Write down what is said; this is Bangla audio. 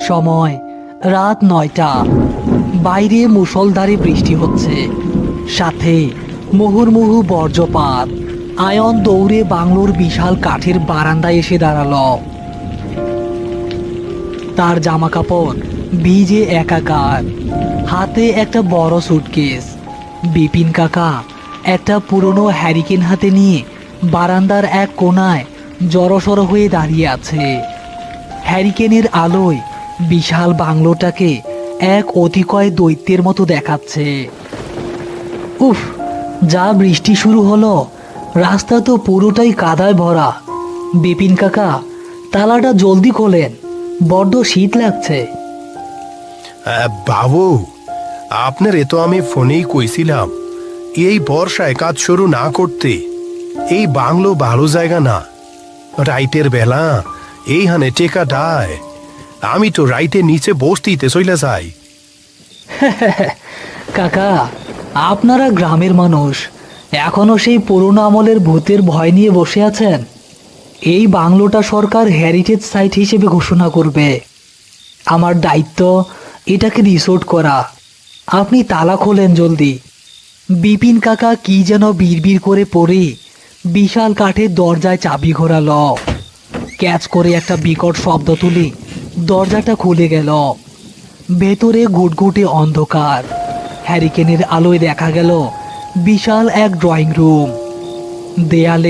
সময় রাত ৯টা। বাইরে মুষলধারে বৃষ্টি হচ্ছে, সাথে মুহুর্মুহু বজ্রপাত। আয়ন দৌড়ে বাংলোর বিশাল কাঠের বারান্দায় এসে দাঁড়ালো। তার জামা কাপড় ভিজে একাকার, হাতে একটা বড় সুটকেস। বিপিন কাকা একটা পুরনো হ্যারিকেন হাতে নিয়ে বারান্দার এক কোণায় জড়সড় হয়ে দাঁড়িয়ে আছে। হ্যারিকেনের আলোয় বিশাল বাংলোটাকে এক অতিকয় দৈত্যের মতো দেখাচ্ছে। উফ, যা বৃষ্টি শুরু হলো! রাস্তা তো পুরোটাই কাদায় ভরা। বিপিন কাকা, তালাটা জলদি খোলেন, বড্ড শীত লাগছে। বাবু, আপনার তো আমি ফোনেই কইছিলাম এই বর্ষায় কাজ শুরু না করতে। এই বাংলো ভালো জায়গা না। রাইতের বেলা এইখানে টেকা ডায়। আমি তো রাইতে নিচে বসতিতে চলে যাই। কাকা, আপনারা গ্রামের মানুষ, এখনো সেই পুরনো আমলের ভূতের ভয় নিয়ে বসে আছেন? এই বাংলোটা সরকার হেরিটেজ সাইট হিসেবে ঘোষণা করবে। আমার দায়িত্ব এটাকে রিসোর্ট করা। আপনি তালা খোলেন জলদি। বিপিন কাকা কি যেন বিড়বিড় করে পড়ে বিশাল কাঠের দরজায় চাবি ঘোরাল। ক্যাচ করে একটা বিকট শব্দ তুলে দরজাটা খুলে গেল। ভেতরে গুটগুটে অন্ধকার। হ্যারিকেনের আলোয় দেখা গেল বিশাল এক ড্রয়িং রুম। দেয়ালে